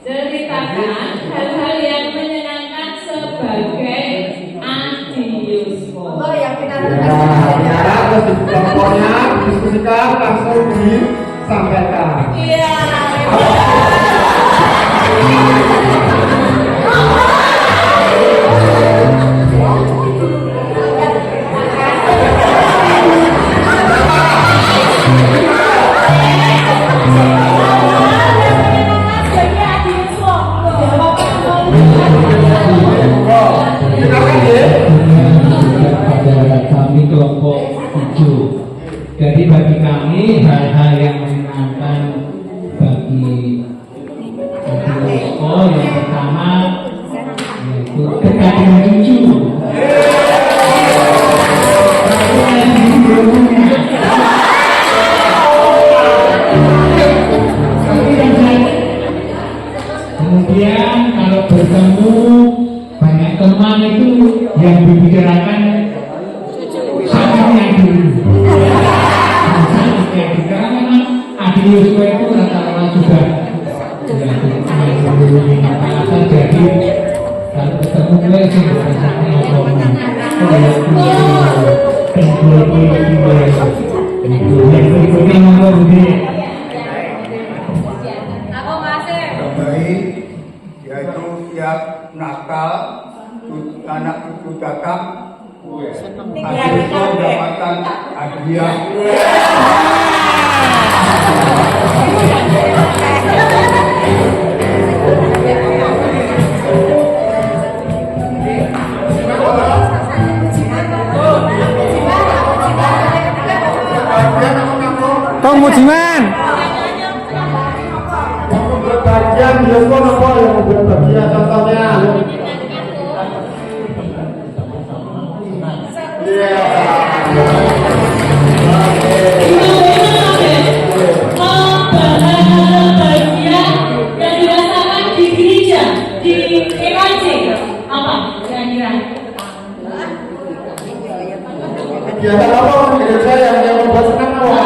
Ceritakan hal-hal yang menyenangkan sebagai adiosmo. Oh, yang kita terus contohnya diskusikan langsung disampaikan. Iya. Kami kelompok 7. Jadi bagi kami hal-hal yang menyenangkan bagi yang pertama yaitu dekat dengan cucu. Kemudian kalau bertemu banyak teman itu yang dibicarakan yang dulu. Karena memang adiosmo itu rata-rata sudah jadi kalau ketemu gue sih rasanya ngomong yang berikutnya ngomong begini. Aku masih Baik, yaitu tiap Natal anak cucu datang mendapatkan hadiah. Tong Mujiman. Berbagian biasa apa yang berbagian contohnya? Kegiatan apa gereja yang membuat senang apa?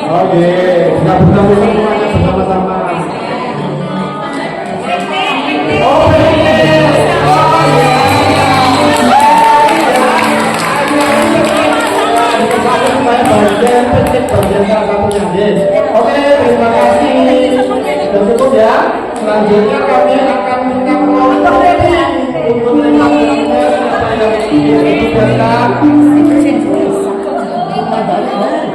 Oke, kita bertemu semuanya bersama-sama. Oke, terima kasih. Dan cukup ya. Selanjutnya kami akan minta promosi untuk teman-teman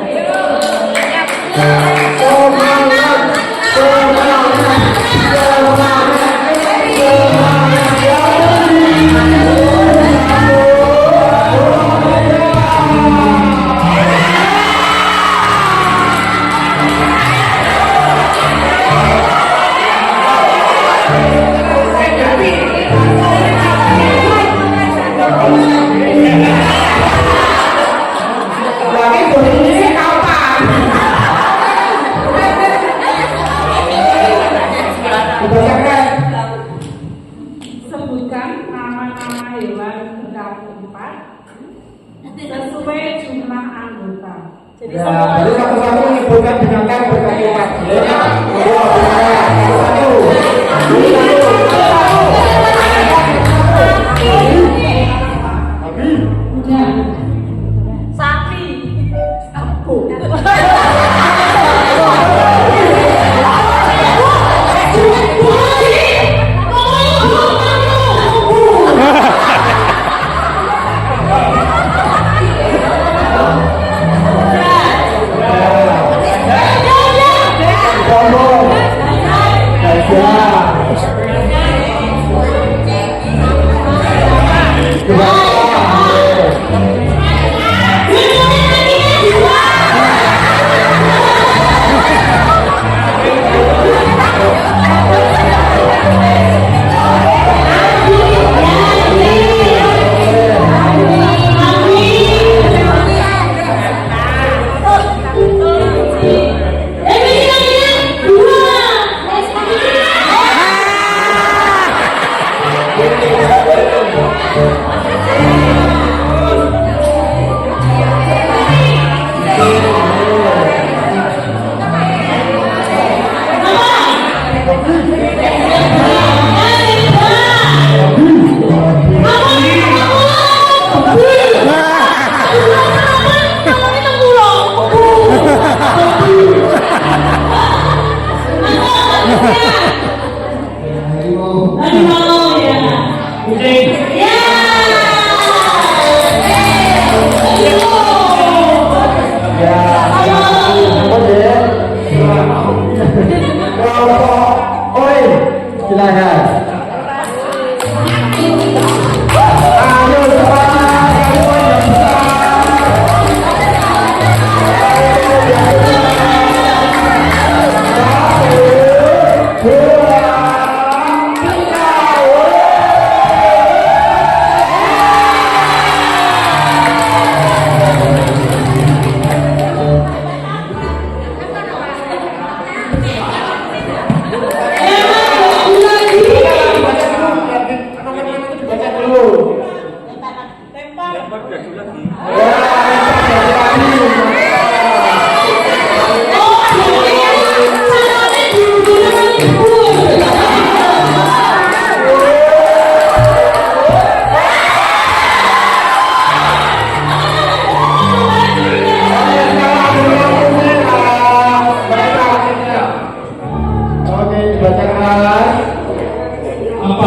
Sebutkan nama-nama hewan terdapat sesuai jumlah anggota. Jadi satu-satu menyebutkan binatang berkaitan. Sapi.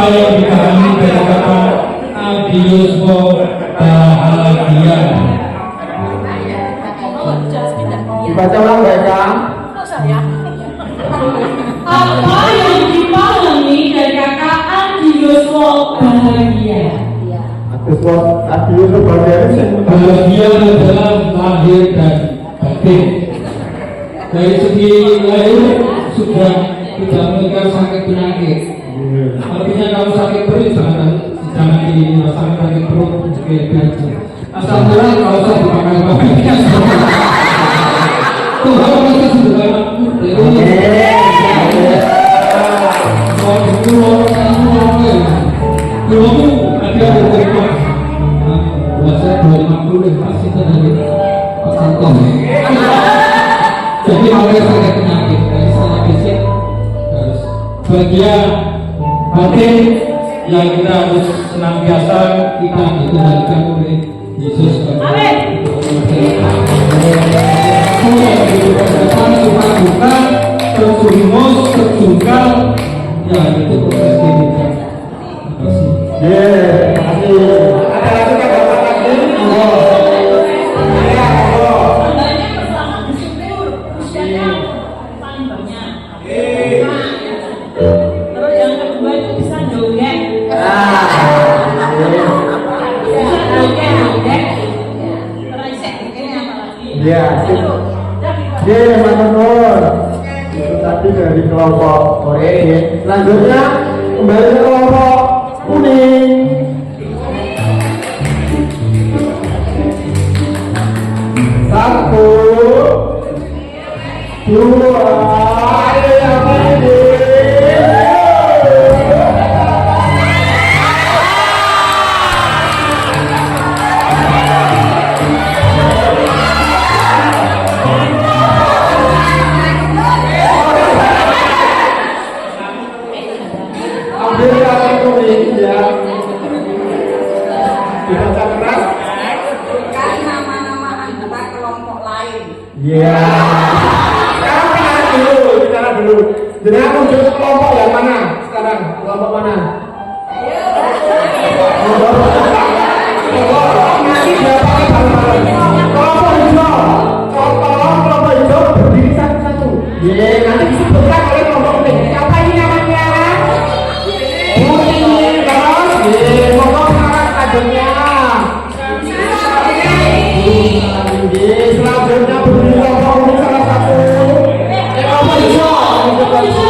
yang dipahami dari kata adiosmo bahagia. Dibaca ulang baik Kang. Apa yang dipahami dari kata adiosmo bahagia? Adios bahagia itu Bahagia adalah lahir dan batin. Dari segi lahir sudah tidak mengenal sakit penyakit. Artinya kalau sakit perut jangan dirasakan sakit perut juga biasa. Asal murah kalau saya dipakai bahagia. Tuhan kita sudah jadi oleh sakit penyakit dari sana fisik harus bagian batin yang kita harus senantiasa kita dikendalikan oleh Yesus. Tersumus, terjungkal, ya itu proses kehidupan. Terima kasih. Ada lagi kan Bapak lagi? Tandanya pertama bersyukur, usianya paling banyak. Terus yang kedua itu bisa joget. Bisa joget. Terus ini apa lagi? Iya. Manur. Itu tadi dari kelompok oranye. Selanjutnya kembali ke kelompok kuning. Satu, dua, ayo yang ini. Ambil yang kuning ya. Dibaca keras. Nama-nama anggota kelompok lain. Iya. Bicara dulu. Jadi aku muncul ke kelompok yang mana sekarang? Kelompok mana? Kelompok hijau. Kelompok hijau berdiri satu-satu. Iya, nanti disebutkan oleh kelompok kuning. Siapa ini namanya? Kuning, terus. Iya, monggo sekarang tajamnya. Selanjutnya berdiri kelompok kuning salah satu. Kelompok hijau. Terima kasih.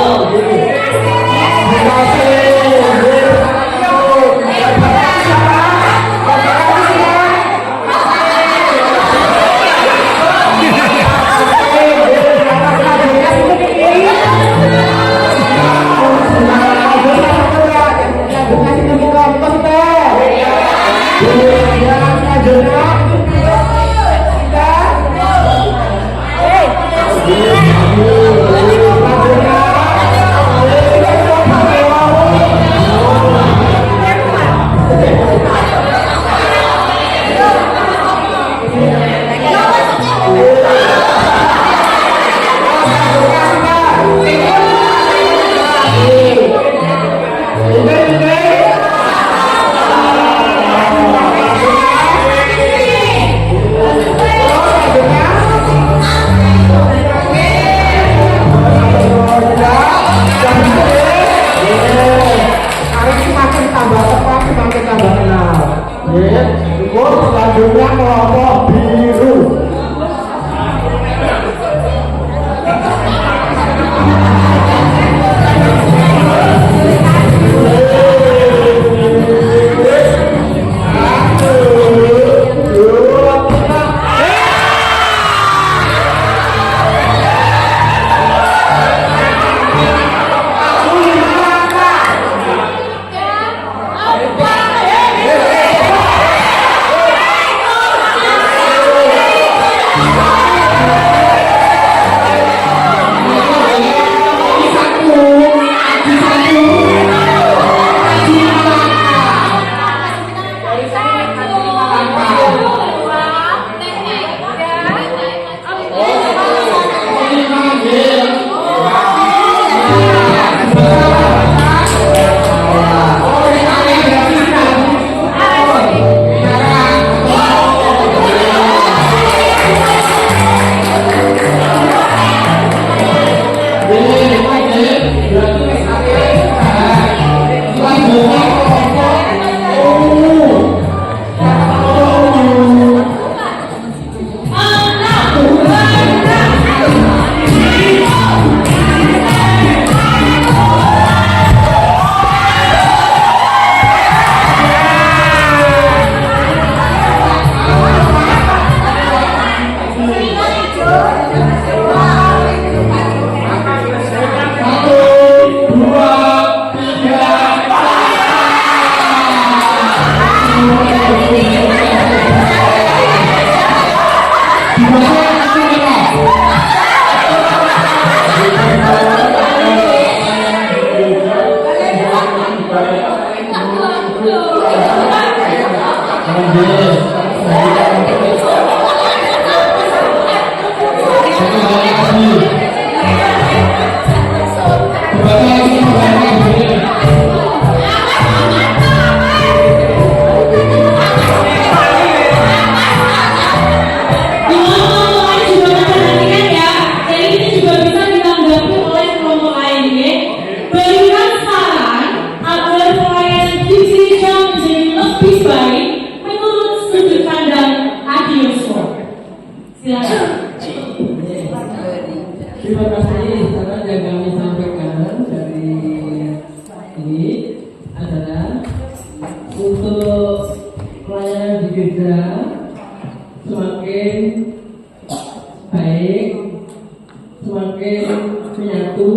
menyatu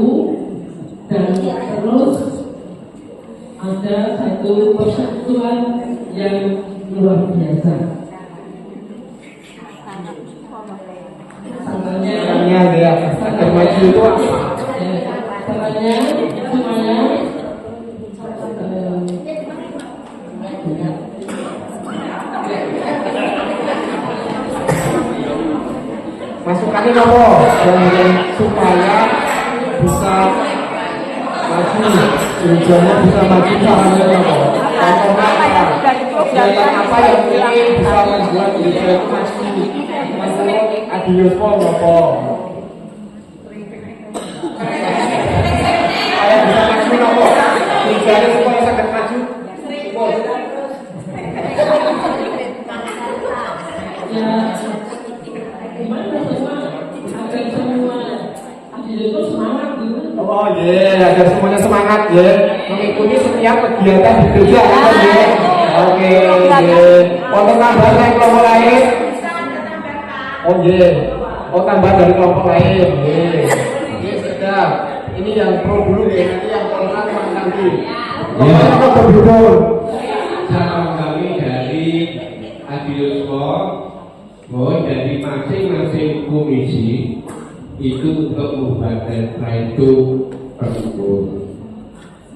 dan terus ada satu persatuan yang luar biasa. Samanya ya, agar maju itu apa? semuanya Masukannya apa? Dan supaya bisa maju, tujuannya bisa maju caranya apa? Kegiatan apa yang ingin bisa membuat gereja itu maju? Menurut Adiospo apa? Supaya bisa maju apa? Tujuannya supaya sangat maju. ya gimana semua agar semua itu semangat gitu. Oh iya, agar semuanya semangat ya, mengikuti setiap kegiatan di gereja kan ya. Oke, untuk tambahan dari kelompok lain. Oh iya, oh tambahan dari kelompok lain. Ini sudah, ini yang pro dulu ya, nanti yang kontra nanti. Kelompoknya kok berbeda. Salam kami dari Adiospo, bahwa dari masing-masing komisi itu untuk membuat itu tersebut.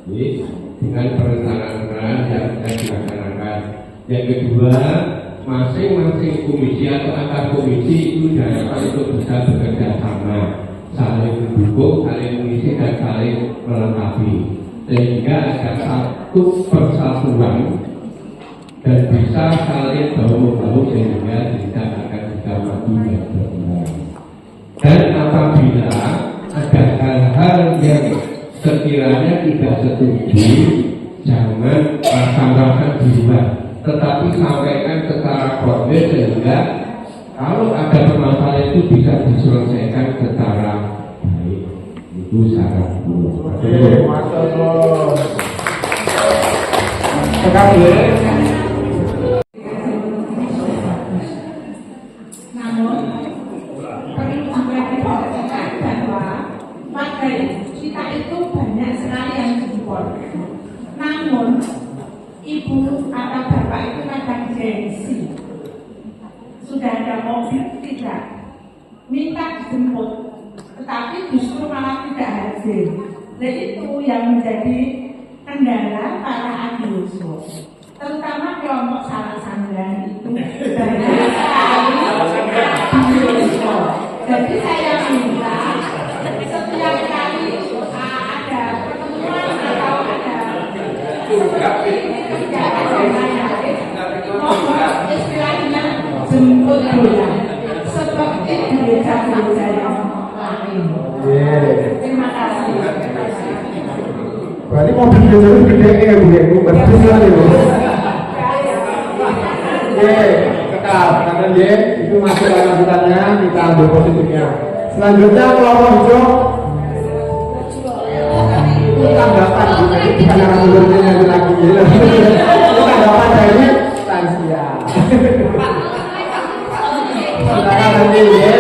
Jadi dengan perencanaan yang sudah dilaksanakan. Yang kedua, masing-masing komisi atau antar komisi itu diharapkan untuk bisa bekerja sama, saling mendukung, saling mengisi dan saling melengkapi, sehingga ada satu persatuan dan bisa saling bahu-bahu sehingga tidak akan bisa maju dan berkembang. Dan apabila ada hal-hal yang sekiranya tidak setuju, jangan rasa-rasa gimana, tetapi sampaikan secara konkret sehingga kalau ada permasalahan itu bisa diselesaikan secara baik. Itu saranku. Sekali. Namun perlu juga diperhatikan bahwa materi kita itu banyak sekali yang diimpor. Namun ibu atau bapak itu kadang gengsi. Sudah ada mobil tidak minta dijemput, tetapi justru malah tidak hadir. Jadi itu yang menjadi kendala para Adiospo, terutama kelompok salah sanggahan itu banyak sekali Adiospo. Jadi saya minta setiap kali ada pertemuan atau ada seperti kegiatan yang lain, mohon istilahnya jemput bola seperti gereja-gereja yang lain. Terima kasih. Berarti mobil itu gede ya Bu, Bu berbesar ya Bu. Oke, tetap karena dia itu masih lanjutannya, kita ambil positifnya. Selanjutnya kelompok hijau itu tanggapan, jadi bukan yang menurutnya lagi itu tanggapan dari lansia. Silakan nanti ya.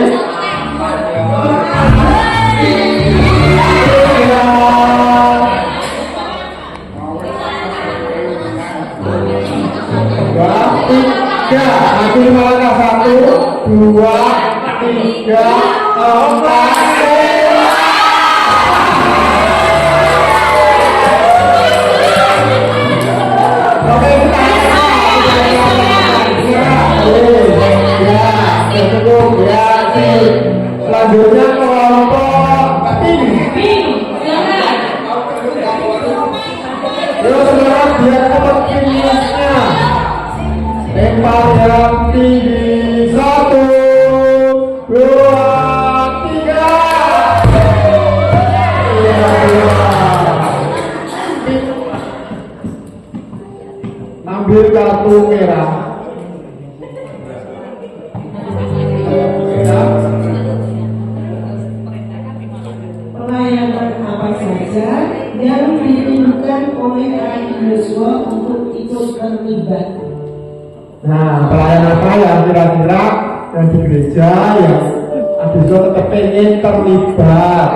Tiga, aku langkah 1, 2, 3, 4. Selanjutnya kelompok pink. Yuk sekarang biar cepat finishnya. Lempar yang tinggi 1, 2, 3. Ambil kartu merah. Pelayanan apa saja yang dirindukan oleh Adiospo untuk ikut terlibat. Nah, pelayanan apa yang kira-kira yang di gereja yang Adiospo tetap pengen terlibat?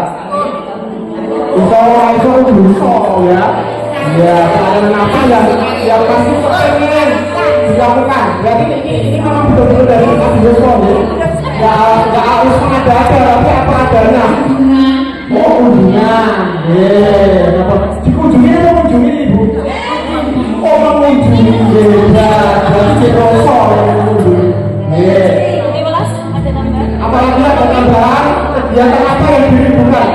ya. Ya, pelayanan apa yang masih pengen dilakukan. Jadi ini memang betul-betul dari Abiyoswa ya. Nggak harus mengada-ada, tapi apa adanya. Oh, kunjungan. Dikunjungi atau mengunjungi ibu? Oh, mengunjungi. Ya, berarti Jeroso yang mengunjungi. Apalagi ada tambahan kegiatan apa yang diribukan?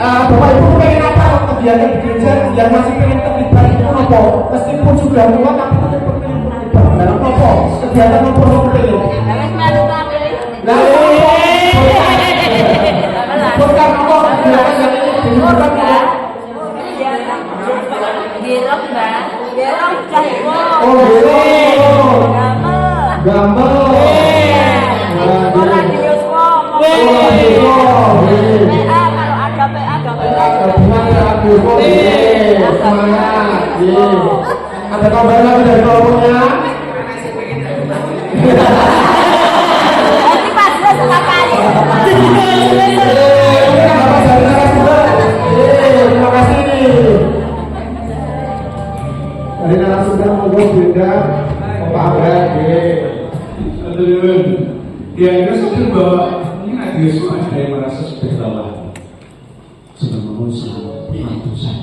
Bapak Ibu pengen apa kegiatan di gereja yang masih pengen terlibat itu apa? Meskipun sudah tua tapi tetap pengen terlibat dalam apa? Kegiatan apa yang pengen? Bukan apa kegiatan yang diribukan apa? Oh, gambar. Ada kabar lagi dari kelompoknya? Terima kasih. Dari narasumber mau beda, Pak Abad. Ya, kita sadar bahwa ini Abiyoswa ada yang merasa sudah lelah, sudah mengusaha ratusan,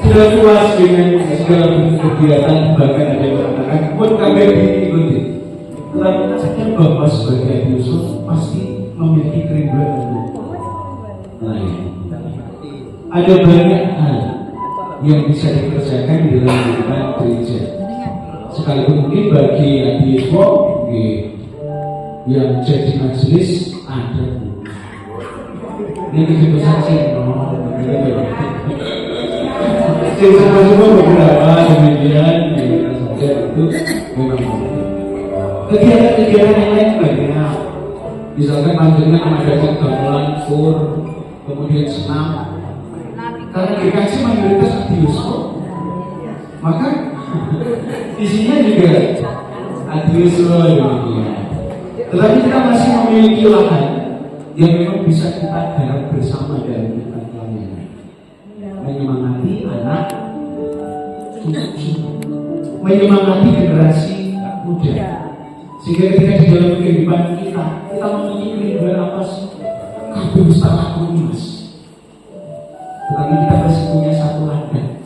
sudah puas dengan segala bentuk kegiatan, bahkan ada yang mengatakan pun kami diikuti. Tetapi kita sadar bahwa sebagai Abiyoswa pasti memiliki kerinduan untuk melayani. Ada banyak hal yang bisa dikerjakan di dalam kehidupan gereja. Sekalipun mungkin bagi Abiyoswa yang jadi majelis ada ini kita saksi semua beberapa kemudian saja itu memang kegiatan yang lain banyak, misalkan panjenengan mengadakan gamelan kur, kemudian senam, karena dikasih mayoritas Abiyoswa maka isinya juga Abiyoswa demikian. Tetapi kita masih memiliki lahan yang memang bisa kita garap bersama dalam kehidupan pelayanan, menyemangati anak cucu, menyemangati generasi muda, sehingga ketika di dalam kehidupan kita memiliki kerinduan apa sih? Kabeh wis tak lakoni Mas. Tetapi kita masih punya satu ladang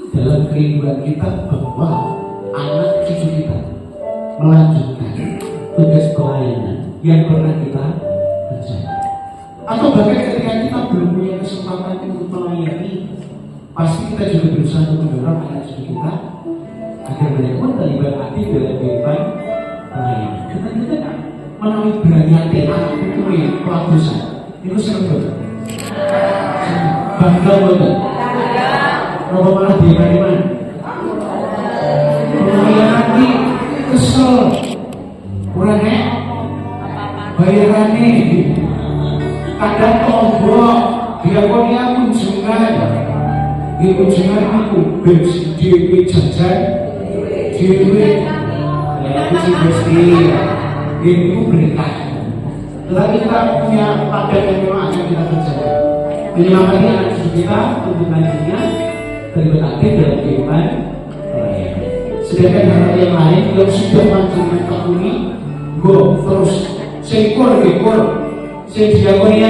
dalam kerinduan kita bahwa anak cucu kita melanjutkan tugas pelayanan yang pernah kita kerjakan. Atau bahkan ketika kita belum punya kesempatan untuk melayani, pasti kita juga berusaha untuk mendorong anak cucu kita agar mereka pun terlibat aktif dalam kehidupan pelayanan. Kita melalui berani anak cucu pelabusan itu serba bangga banget. Kalau malah di mana? Pelayanan kesel, kurang bayarannya, kadang tombok, diakonia kunjungan itu bensin, DP jajan, DP itu sih pasti itu berkah. Tetapi kita punya padat yang memang akan kita kerjakan. Menyemangati anak cucu kita untuk nantinya terlibat aktif dalam kehidupan pelayanan. Sedangkan hal yang lain yang sudah panjenengan tekuni, go terus sekor, diakonia,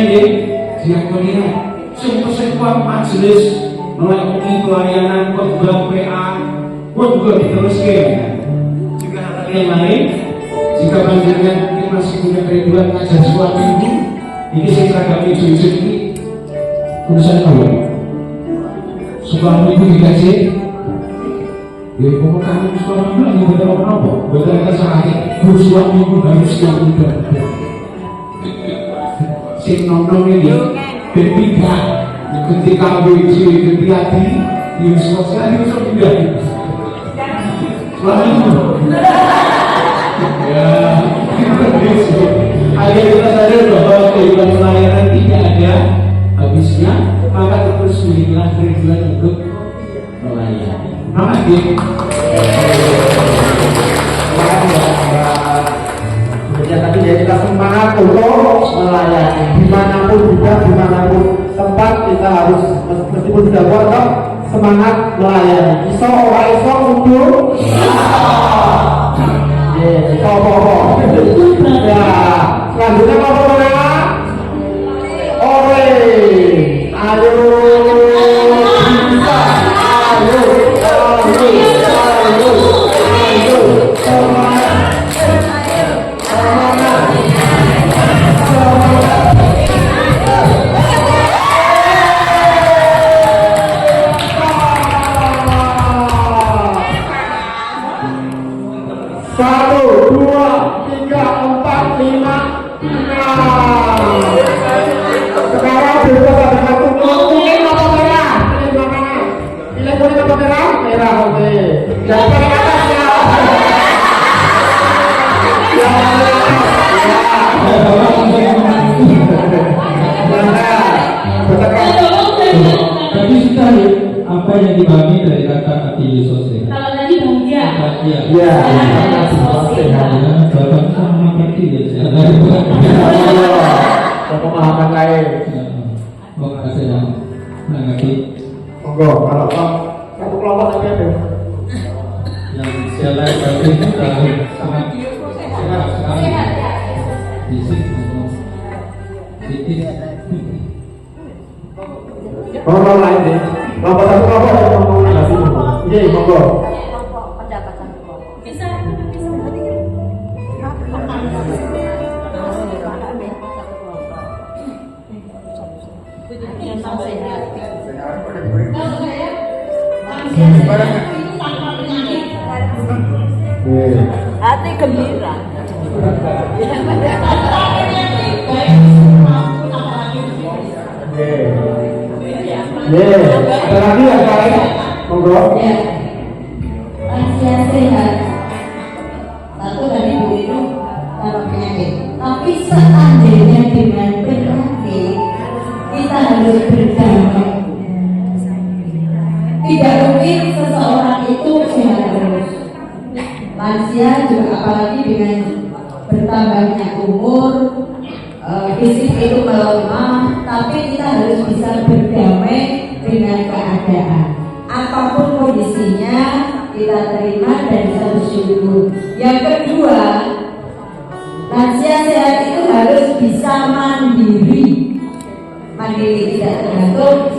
sekuat majelis melayani pelayanan, khotbah PA, khotbah diteruskan. Jika hal yang lain, jika panjenengan mungkin masih punya kerinduan ngajar suatu minggu, ini saya seragam isu-isu ini urusan Allah. Sekolah minggu dikasih, ya pokok kami sekolah minggu lagi betul apa? Betul kita sakit, sekolah minggu harus yang muda. Sing nonton ini, bertiga, ketika WC, ketika di sosial itu sudah sekolah minggu. Ya, agar kita sadar bahwa kehidupan pelayanan tidak ada habisnya, maka terus berilah kerinduan untuk melayani. Nama dia. Ya tadi ya kita semangat untuk melayani dimanapun juga, dimanapun tempat kita harus meskipun sudah kotor semangat melayani. Iso ora iso mundur. Iso apa? Ya, selanjutnya apa mana? Ore. Ayo. Bisa. Ayo. Satu, dua, tiga, empat, lima, enam. Sekarang berubah pada satu. Kuning apa merah? Pilih mana? Pilih kuning apa merah? Merah, oke. Jangan pakai atas ya. Tapi sudah ya, apa yang dibagi dari kata hati sosial? Kalau tadi bahagia. Iya. Ya, Bapak sama hati ya. pemahaman lain. Oh, kasih yang mengerti. Monggo, kalau satu kelompok aja deh. Yang jalan berarti itu sangat sehat sekali. Fisik maupun psikis. Kelompok lain deh. Kelompok satu kelompok ada ngomong negatif. Iya, monggo. Hati gembira. Ada lagi yang lain? Monggo. Lansia sehat. Satu dari Bu itu tanpa penyakit. Tapi seandainya dengan penyakit, kita harus berdamai. Tidak mungkin seseorang itu sehat terus. Lansia juga apalagi dengan bertambahnya umur, fisik itu melemah, tapi kita harus bisa berdamai dengan keadaan. Apapun kondisinya kita terima dan bisa bersyukur. Yang kedua, lansia sehat itu harus bisa mandiri. Mandiri tidak tergantung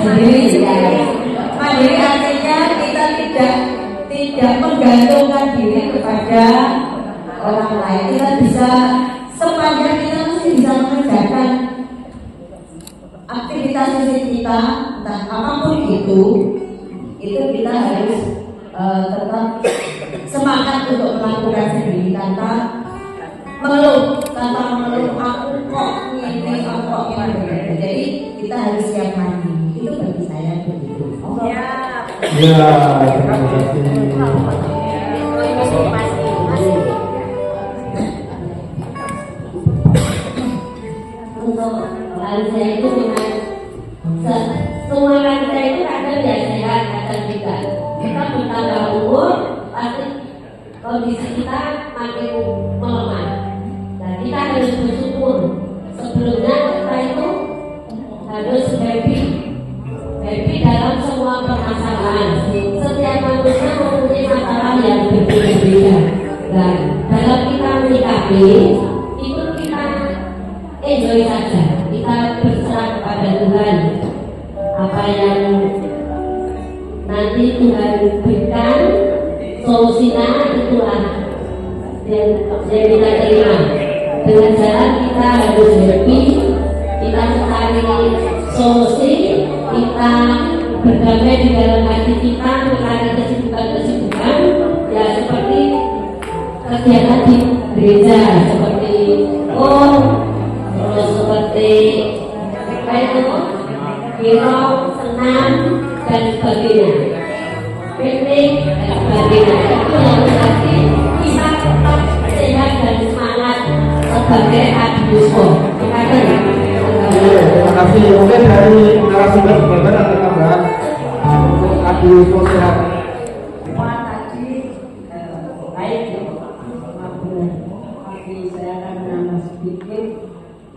mandiri sendiri ya. Mandiri artinya kita tidak menggantungkan diri kepada orang lain. Kita bisa sepanjang kita mesti bisa mengerjakan aktivitas fisik kita, entah apapun itu kita harus tetap semangat untuk melakukan sendiri tanpa mengeluh aku kok ini, aku kok ini. Jadi kita harus siap mandi. Itu bagi saya begitu. Ya, terima kasih. Untuk lansia itu dengan semua lansia itu kadang ya sehat, kadang tidak. Kita bertambah umur, pasti kondisi kita makin melemah. Dan kita harus bersyukur. Sebelumnya kita itu harus happy dalam semua permasalahan. Setiap manusia mempunyai masalah yang berbeda-beda. Dan dalam kita menyikapi itu kita enjoy saja. Kita berserah kepada Tuhan. Apa yang nanti Tuhan berikan, solusinya itulah yang kita terima. Dengan jalan kita harus happy, kita mencari solusi, kita berdamai di dalam hati kita, mencari kesibukan ya seperti kegiatan di gereja, seperti terus seperti kiro, senam dan sebagainya, piknik dan sebagainya. Itu yang berarti kita tetap sehat dan semangat sebagai Adiusco. Terima kasih. Mungkin dari narasumber berbeda ada tambahan untuk Adiusco sehat. Tadi baik, menambah sedikit,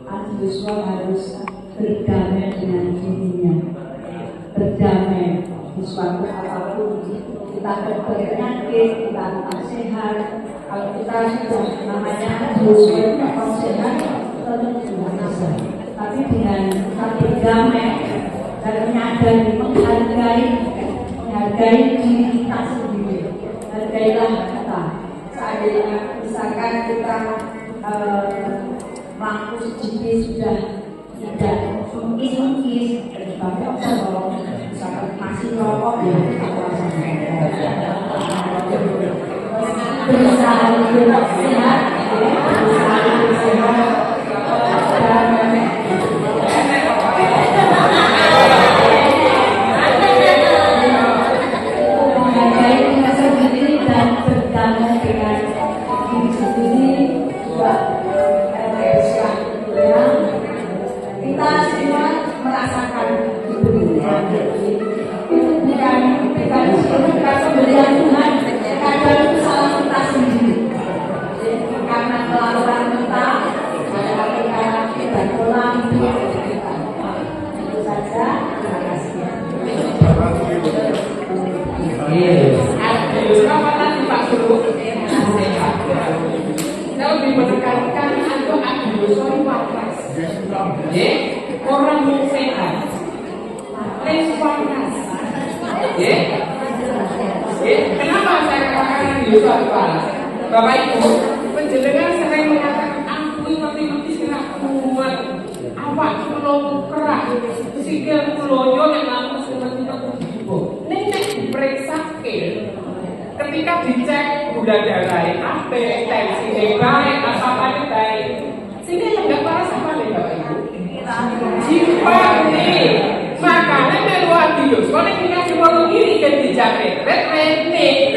Adi Yuswa harus berdamai dengan dirinya, berdamai di suatu apapun. Kita berpenyakit, kita tak sehat. Kalau kita sudah namanya Adi Yuswa tidak sehat, tentu tidak bisa. Tapi dengan kita berdamai dan menyadari, menghargai diri kita sendiri, hargailah kita. Seandainya misalkan kita lampu CCTV sudah tidak mungkin sebabnya kalau misalkan masih rokok ya kita berusaha hidup sehat, berusaha hidup sehat dan menghargai diri sendiri dan berdamai dengan diri sendiri juga. Kita semua merasakan diberikan itu bukan pemberian Tuhan, kadang itu salah kita sendiri karena kelakuan kita, karena kita pola hidup kita. Itu saja. Terima kasih. Selamat Pak Guru. Saya lebih menekankan untuk Adi Yuswa waras. Orang yang sehat, les waras. Kenapa saya katakan Adi Yuswa waras? Bapak Ibu, penjenengan sering mengatakan aku ngerti-ngerti sirah kuat, awak kulo kerak, sikil kulo yo yang langsung ngerti-ngerti ibu. Nenek diperiksa ketika dicek gula darahnya apa, tensinya baik, apa-apanya baik. Sini yang nggak parah sama nih Bapak Ibu. Jiwa nih, makanya melu Adi Yuswa nih kita cuma begini dan dijamin, nih.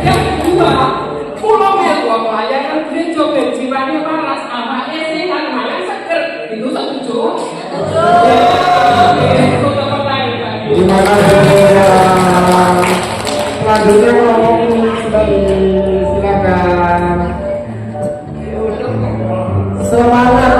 Yang kedua, pulau melu pelayanan dia coba jiwanya paras, awalnya sehat, malah seger, itu setuju. Terima kasih. Selanjutnya ngomong silakan. Semangat.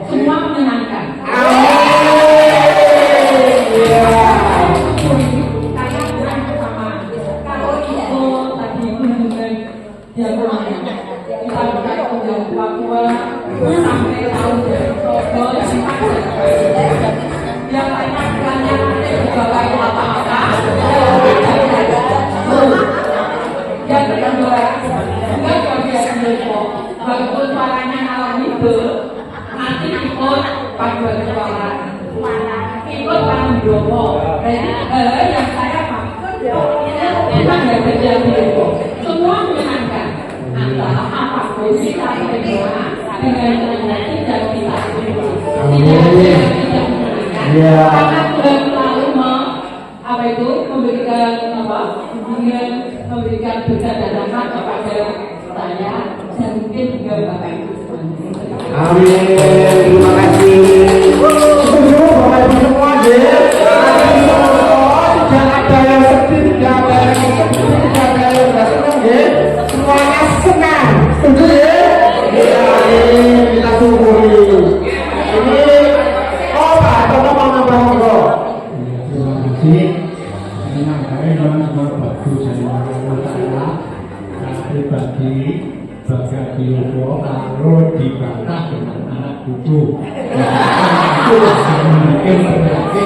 Semua menyenangkan. Walaupun suaranya malam itu nanti ikut paduan suara, ikut tanggung jawab. Jadi yang saya maksud kita nggak terjadi itu. Semua menyenangkan. Antara apapun kita terima dengan tidak kita terima. Tidak menyenangkan. Iya. Karena bulan lalu apa itu memberikan memberikan berkat dan rahmat kepada saya dan mungkin juga Bapak Ibu semuanya. Amin. Terima kasih. Syukur Bapak Ibu semua ya. Tidak ada yang sedih, tidak ada yang sedih, tidak ada yang tidak senang ya. Semuanya senang. Setuju ya? Iya. Kita syukuri. Ini Pak, Bapak mau nambah monggo. Terima kasih. Senang sekali teman-teman bagus saya pribadi Bapak Biopo kalau dibantah dengan anak cucu itu mungkin berarti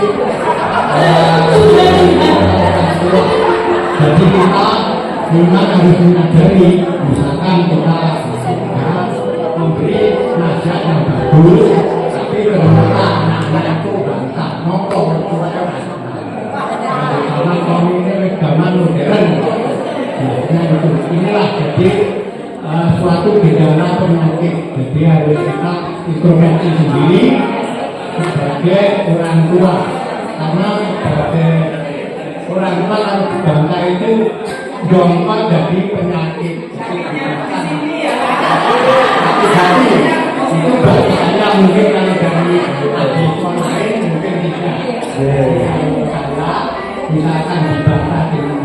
jadi kita memang harus menyadari misalkan kita memberi nasihat yang bagus tapi ternyata anak-anak itu bantah nongkrong karena kami ini zaman modern inilah jadi suatu gejala penyakit. Jadi harus kita introspeksi sendiri sebagai orang tua, karena sebagai orang tua kalau dibantah itu gampang jadi penyakit. Hati itu bahasanya mungkin kalau dari adik lain mungkin tidak. Karena misalkan dibantah dengan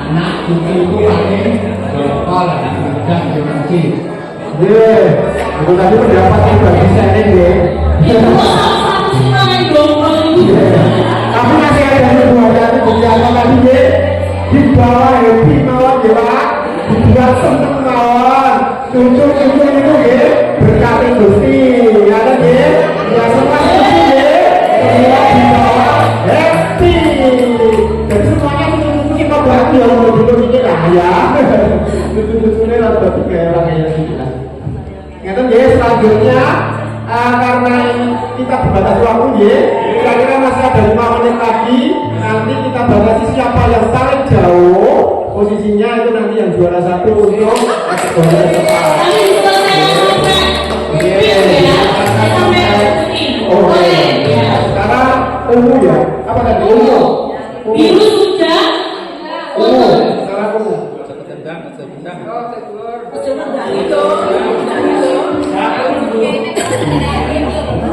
anak cucu itu paling berkol dan berfungsi. Ye, itu tadi pendapat pribadi saya ini. Tapi masih ada yang berbicara tadi ye, di bawah happy mawon ya Pak, dibuat seneng mawon. Cucu-cucu itu ye berkati Gusti, ya kan ye, ya semua cucu ye, semua di bawah happy. Dan semuanya kita berarti yang begitu ini lah ya. Lucu-lucunya lah berarti kayak orang yang gitu lah. Ngeten ya, selanjutnya karena kita berbatas waktu ya, kira-kira masih ada 5 menit lagi. Nanti kita batasi siapa yang paling jauh posisinya, itu nanti yang juara 1 untuk kategori depan. Oke. Sekarang ungu ya, apa tadi ungu? Biru sudah. Sekarang ungu.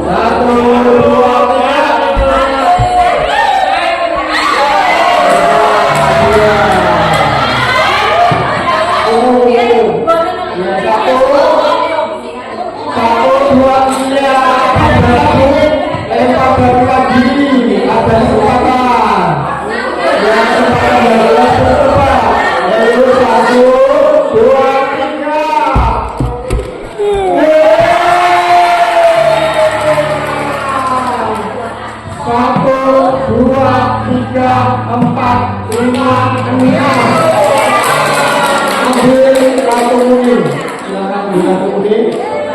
Satu, dua, tiga. Satu, dua, tiga. Lempar baru lagi. Ada kesempatan. Yang kesempatan adalah berdebat. Yaitu 1, 2, 3. Satu, dua, tiga, 4, 5, 6. Ambil kartu kuning. Silakan ambil kartu kuning.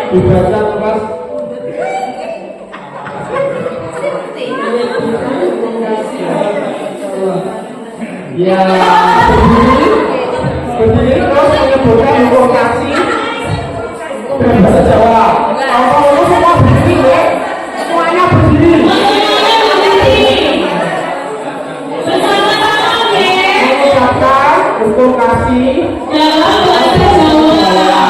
Dibaca Mas. Ya, berdiri terus menyebutkan lokasi dan bahasa Jawa. Kalau semua berdiri ya, semuanya berdiri. Mengucapkan lokasi dalam bahasa Jawa.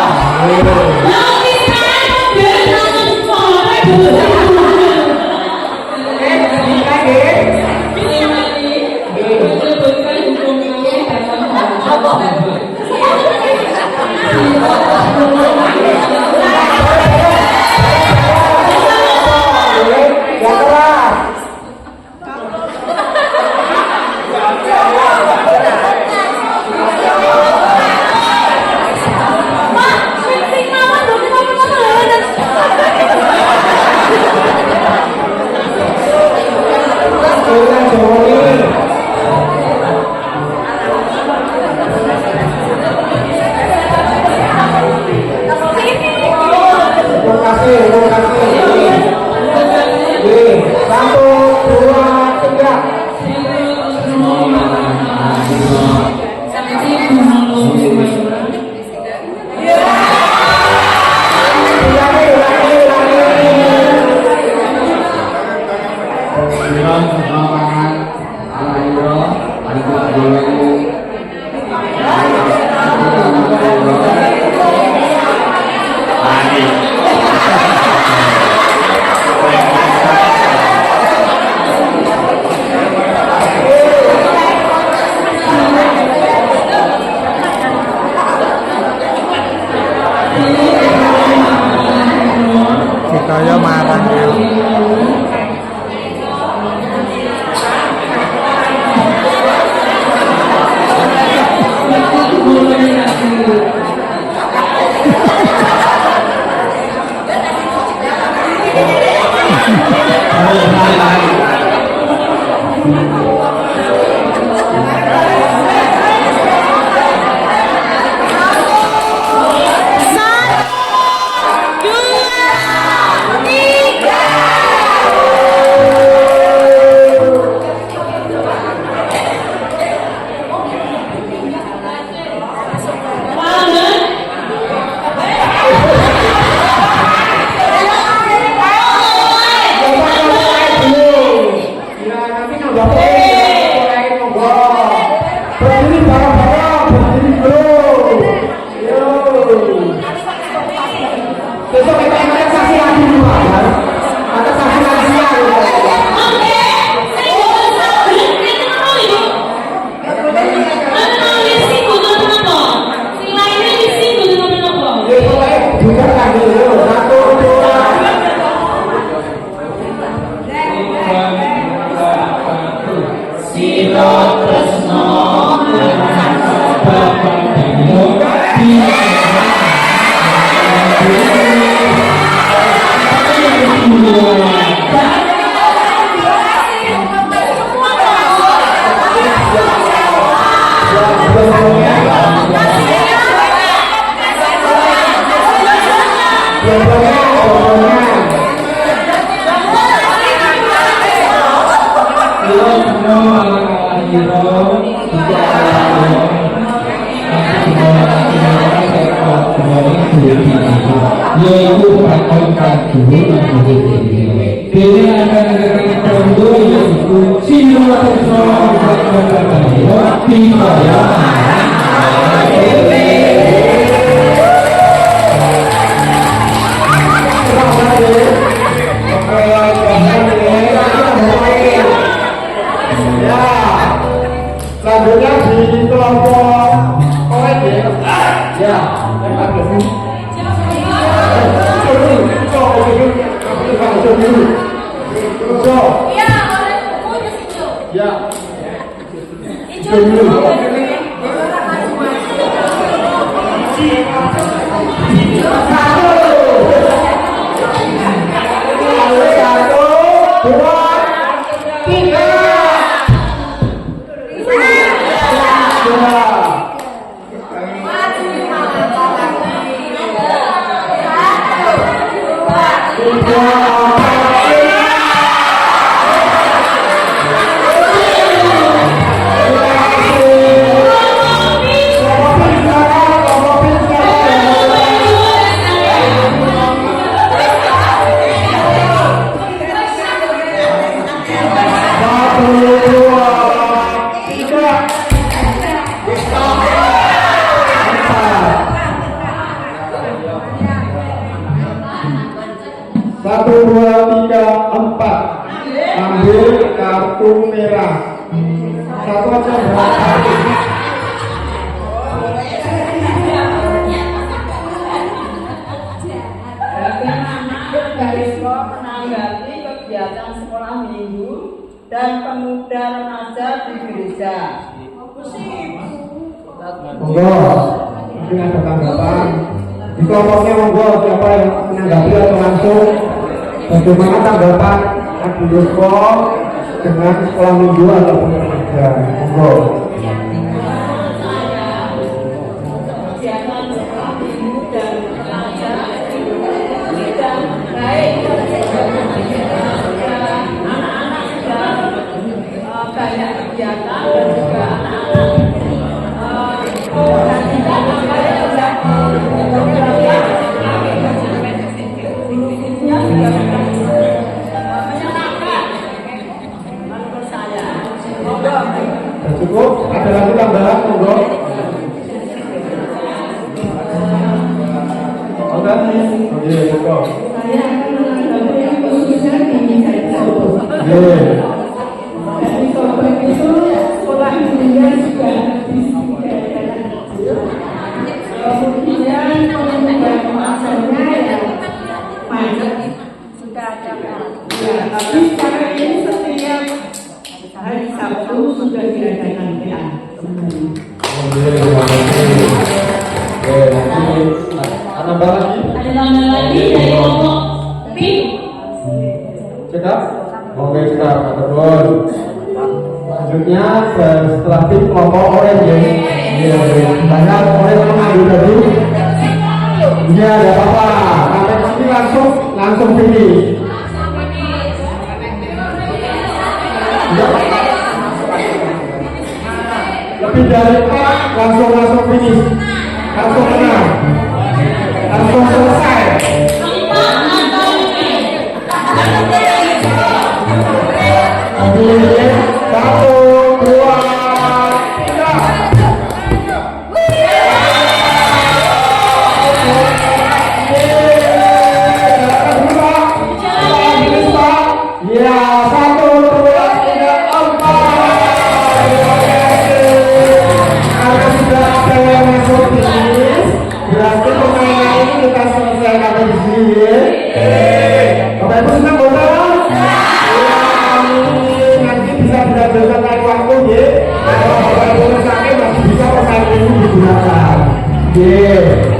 Iron lapangan ala Iro untuk dulu. Kaya marang ya. Yaitu perangkat dulu ini akan tertentu yaitu simulasi selanjutnya di kelompok OED ya Satu, dua, tiga, empat. Ambil kartu merah. Satu aja berapa? Menanggapi kegiatan sekolah minggu dan pemuda remaja di gereja. Monggo, mungkin ada tanggapan. Di kelompoknya monggo siapa yang menanggapi atau langsung bagaimana tanggapan Adi Yuswo dengan sekolah minggu ataupun kerja? Monggo. Kegiatan sekolah minggu dan remaja tidak baik. Anak-anak sudah banyak kegiatan dan juga cukup. Ada lagi tambahan, monggo. Oke, cukup. Saya akan menanggapi yang khususnya di Solo. Dari Solo itu sekolah dunia juga kemudian pengembangan masanya ya banyak sudah ada. Ya, tapi sekarang ini setiap hari Sabtu sudah diadakan PA. Nambah lagi? Ada nambah lagi dari kelompok pink. Cekap? Oke, cekap, betul. Selanjutnya setelah tim kelompok orange ya. Banyak orange mengadu tadi. Iya, ada apa-apa. Nanti langsung finish. Lebih dari 4 langsung finish. Langsung menang. Langsung selesai. Satu, dua, tiga. Ya, 1, 2, 3, 4. Karena sudah ada yang masuk finish, berarti permainan ini kita selesaikan di sini. Bapak Ibu senang betul? Nanti bisa berdasarkan naik waktu ya. Kalau Bapak Ibu sakit masih bisa permainan ini digunakan.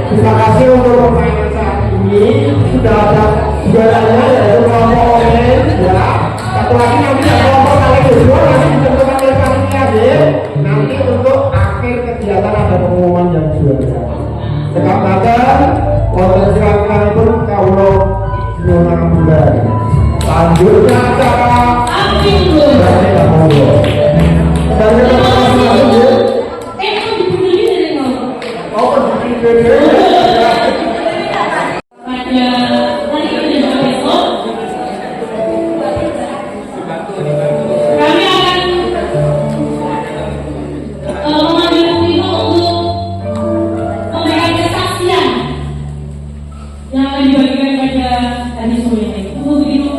Terima kasih untuk permainan saat ini. Sudah ada juaranya yaitu kelompok orange ya. Satu lagi nanti kelompok kalian berdua nanti ditentukan oleh panitia ya. Nanti untuk akhir kegiatan ada pengumuman yang juara. Sekarang datang, wonten silakan pun kaulo nyuwun bulan. Lanjutnya acara dari Kampung. Dari teman-teman ya. Oh, Kami akan memanggil Tino untuk memberikan kesaksian yang akan dibagikan pada hari sore ini. Untuk Tino.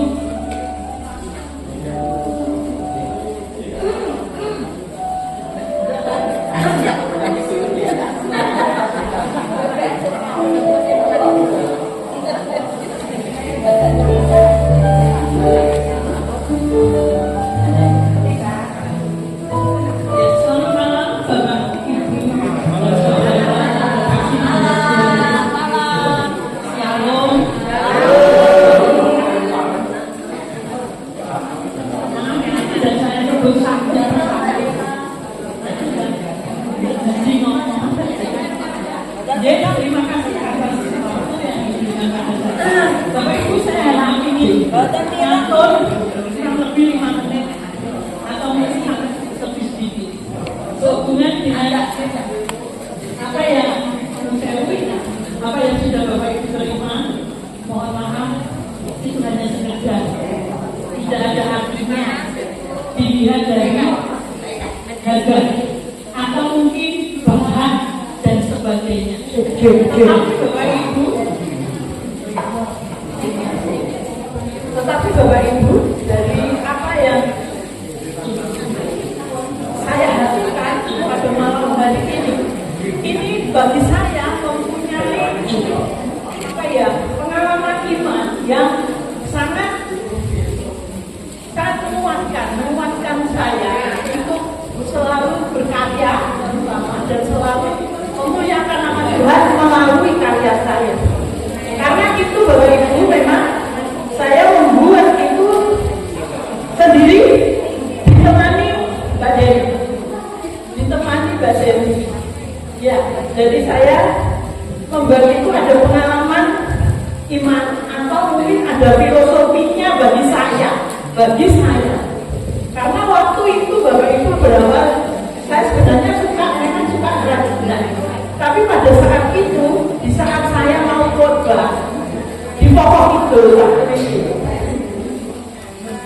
Selamat malam, Bapak Ibu. Shalom. Dan saya sebut saja. Jadi terima kasih atas waktu yang diberikan kepada saya. Bapak Ibu, saya hanya ingin mengatur kurang lebih 5 menit atau mungkin lebih sedikit. Sehubungan dengan apa yang apa yang sudah Bapak Ibu terima, mohon maaf itu hanya sekedar, tidak ada artinya dilihat dari harga atau mungkin bahan dan sebagainya. Tetapi Bapak Ibu, dari apa yang saya hasilkan pada malam hari ini bagi saya mempunyai pengalaman iman yang sangat menguatkan saya untuk selalu berkarya dan selalu memuliakan nama Tuhan melalui karya saya. Karena itu Bapak Ibu, memang saya membuat itu sendiri ditemani Mbak Dewi. Ya, jadi saya membuat itu ada pengalaman iman atau mungkin ada filosofinya bagi saya. Karena waktu itu Bapak Ibu berawal, saya sebenarnya memang suka berat-berat. Tapi pada saat itu, di saat saya mau khotbah di pokok itu,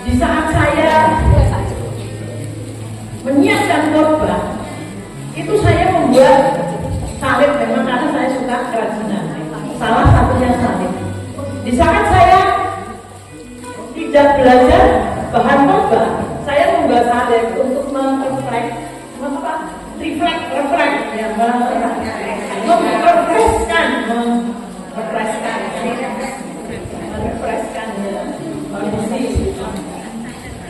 di saat saya menyiapkan khotbah, Salib untuk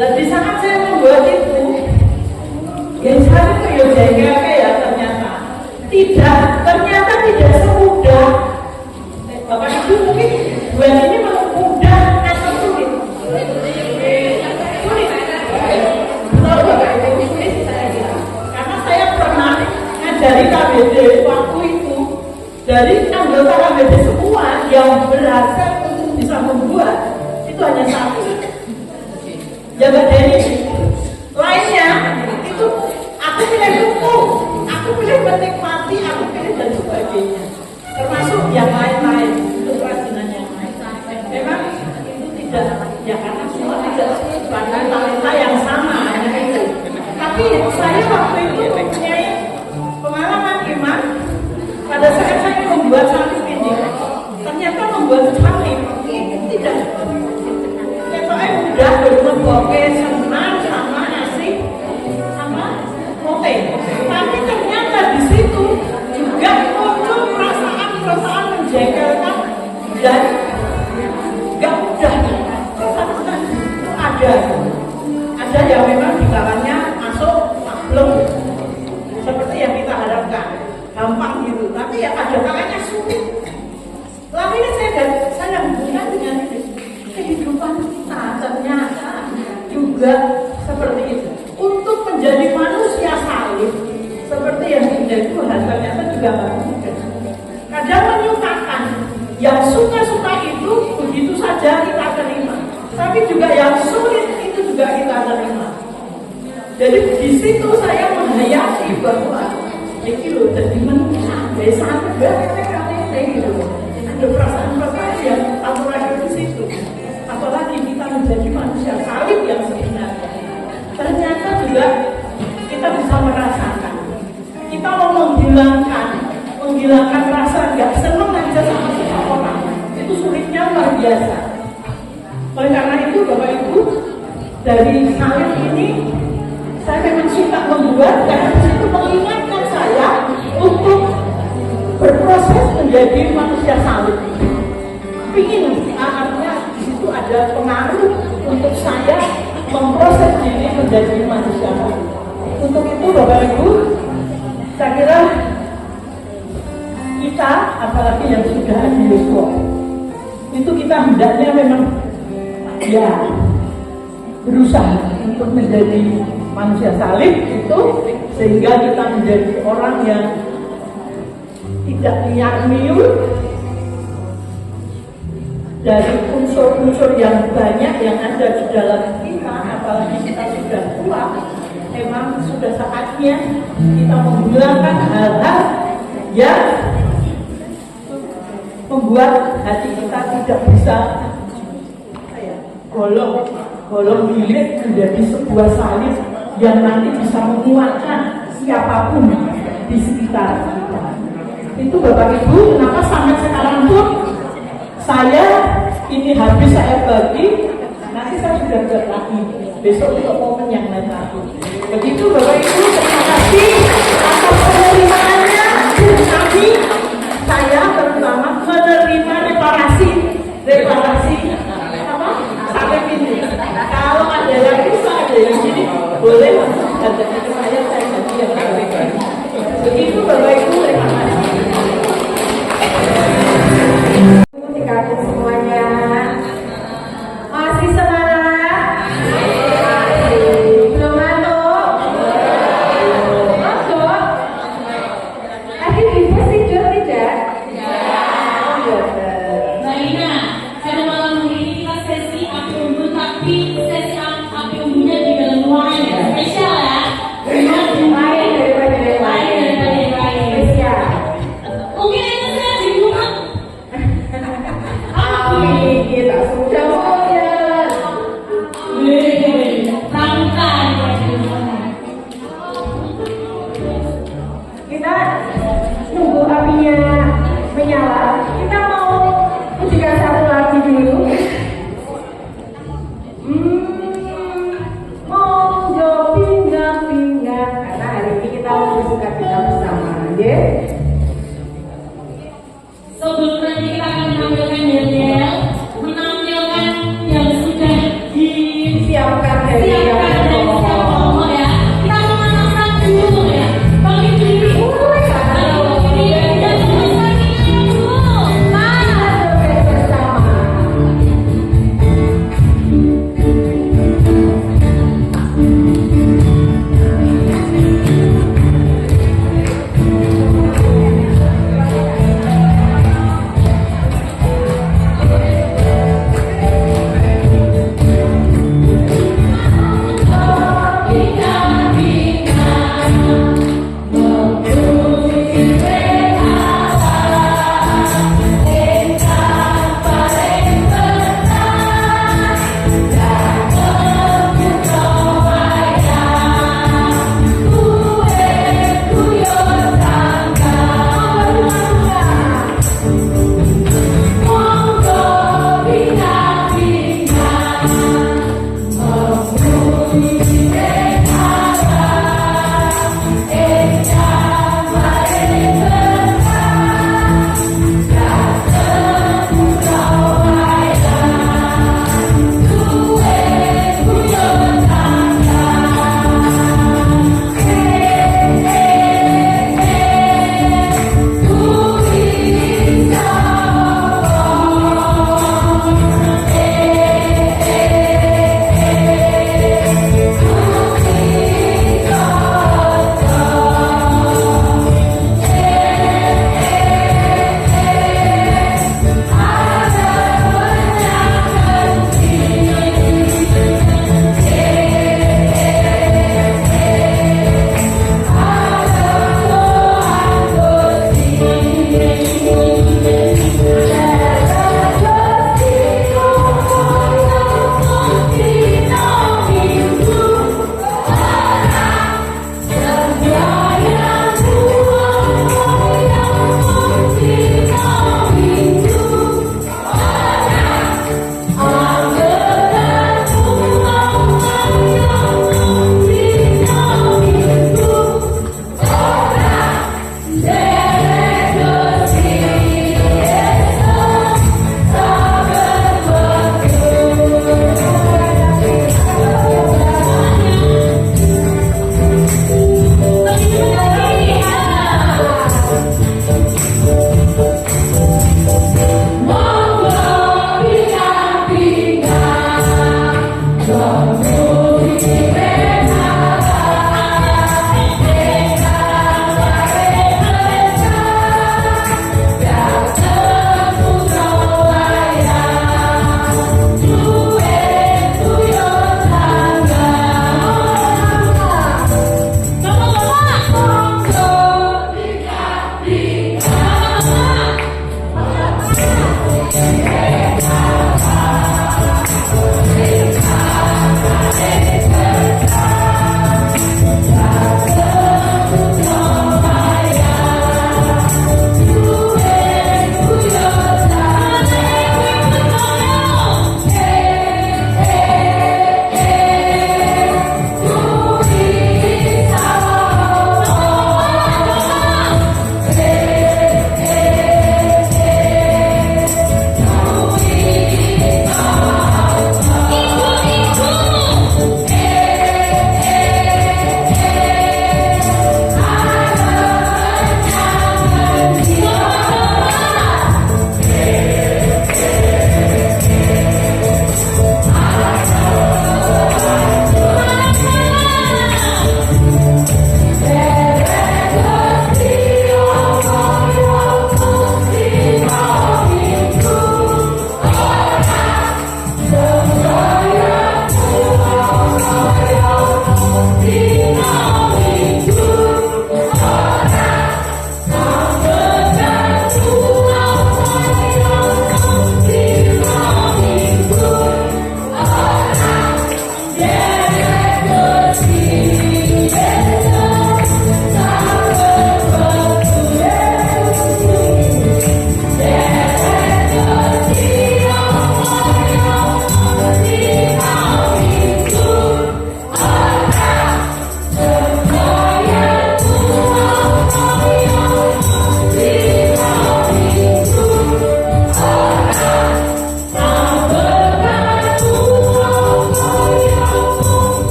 dan di saat saya membuat itu, yang saya itu ya ternyata tidak semudah. Bapak Ibu mungkin buat ini mudah atau sulit? Sulit. Tahu Bapak Ibu sulit? Karena saya pernah ngajari KBD waktu itu, dari anggota KBD semua yang berhasil untuk bisa membuat itu hanya satu. Jaga diri. Lainnya itu aku pilih hukum, aku pilih menikmati, aku pilih dan sebagainya. Termasuk yang lain-lain, untuk kerajinan yang lain. Memang itu tidak, ya karena semua tidak sesuai talenta yang sama, hanya itu. Tapi saya waktu itu mempunyai pengalaman iman. Pada saat saya membuat salib ini, ternyata membuat salib ini tidak. Saya mudah berboke senang sama asik sama mote. Tapi ternyata di situ juga muncul perasaan menjengkelkan dan gak mudah. Perasaan ada yang memang di dalamnya masuk belum seperti yang kita harapkan, gampang gitu. Tapi ya ada kalanya sulit. Lalu saya hubungkan dengan kehidupan kita ternyata juga seperti itu. Untuk menjadi manusia salib seperti yang menjadi Tuhan ternyata juga mudah. Kadang menyukakan, yang suka-suka itu begitu saja kita terima, tapi juga yang sulit itu juga kita terima. Jadi di situ saya menghayati bahwa ini loh jadi manusia desa gitu. Ada perasaan-perasaan yang temporer di situ. Apalagi kita menjadi manusia salib yang sebenarnya. Ternyata juga kita bisa merasakan. Kita mau menghilangkan rasa gak senang aja sama seseorang. Itu sulitnya luar biasa. Oleh karena itu Bapak Ibu, dari salib ini saya memang suka membuat karena itu mengingatkan saya untuk berproses menjadi manusia salib. Pingin artinya di situ ada pengaruh untuk saya memproses diri menjadi manusia salib. Untuk itu Bapak Ibu, saya kira kita apalagi yang sudah di Yosua itu kita hendaknya memang ya berusaha untuk menjadi manusia salib itu sehingga kita menjadi orang yang tidak liar-liur dari unsur-unsur yang banyak yang ada di dalam kita, apalagi kita sudah tua, memang sudah saatnya kita menghilangkan hal-hal yang membuat hati kita tidak bisa golong bilik menjadi sebuah salib yang nanti bisa menguatkan siapapun di sekitar kita. Itu Bapak Ibu, kenapa sampai sekarang pun saya ini habis saya bagi, nanti saya sudah buat lagi besok untuk momen yang lain lagi. Begitu Bapak Ibu, terima kasih atas penerimaannya. Kami, saya terutama menerima reparasi apa? Salib ini. Kalau ada yang bisa, ada yang sini, boleh ada saya ganti yang lain. Begitu Bapak Ibu, terima kasih. Dikasih semuanya masih semangat? Belum ngantuk? Ngantuk? Tadi bisa tidur tidak? Mbak Ina, pada malam ini kita sesi api unggun, tapi sesi api unggunnya di dalam ruangan ya, spesial ya. Lain daripada yang lain. ya. Sebelum nanti kita akan menampilkan yel-yel, menampilkan yang sudah Siapkan dari disiapkan dari setiap kelompok ya. Kita memanaskan dulu ya. Bagi diri, bagi diri dan teruskan dulu. bersama.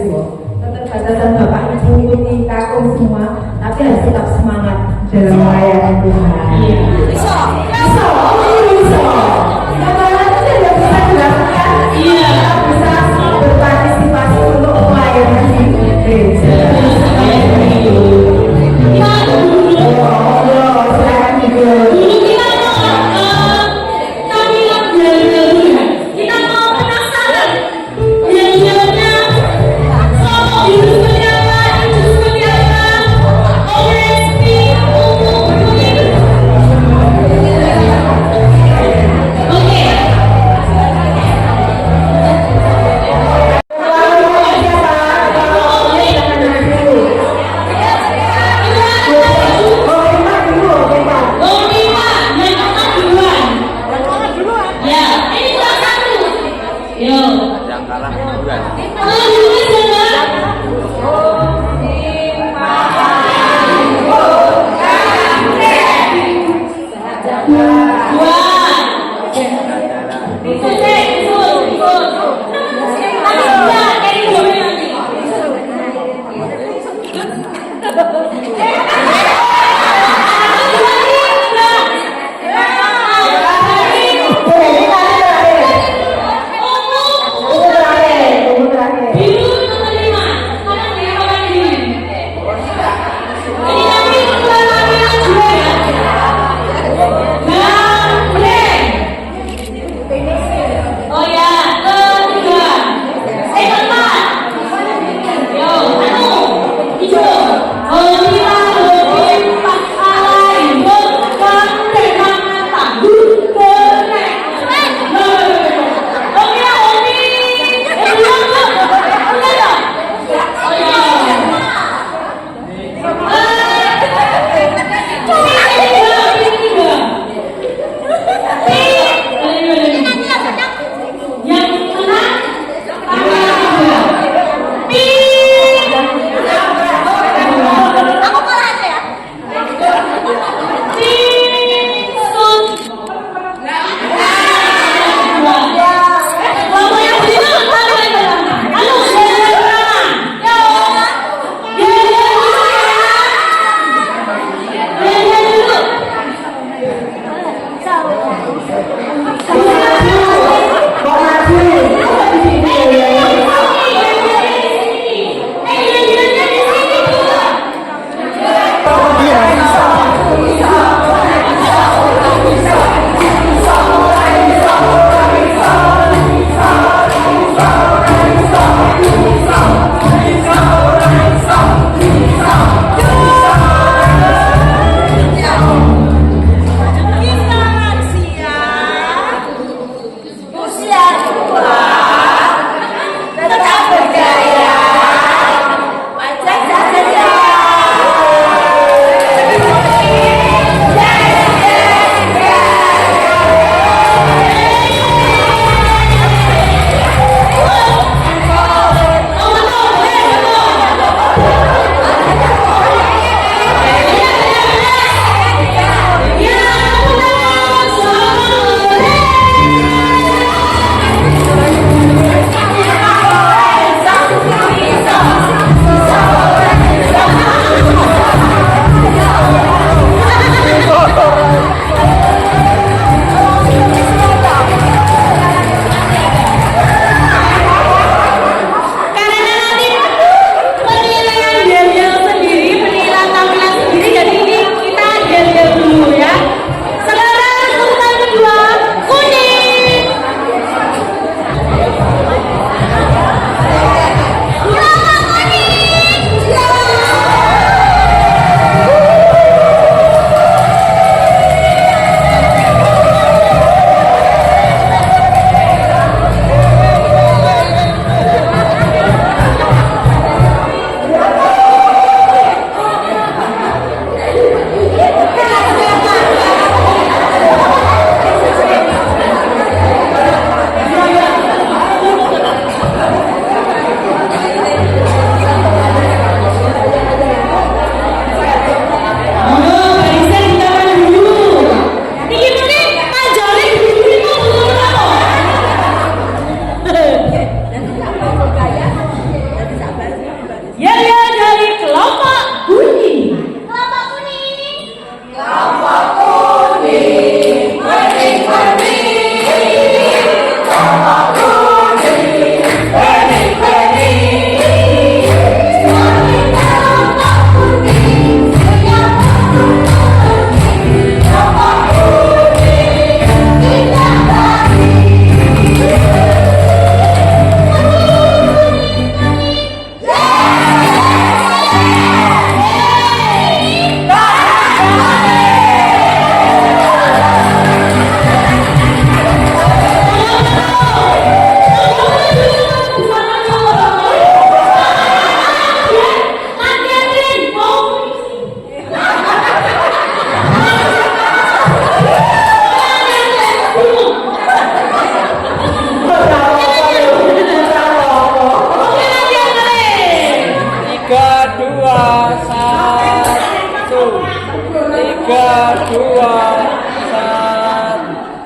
siswa. Keterbatasan Bapak Ibu kita semua, tapi harus tetap semangat dalam melayani Tuhan. Iya. Bisa. Bagaimana tidak bisa dilakukan? Iya. Bisa berpartisipasi untuk melayani gereja. Kita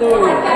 1.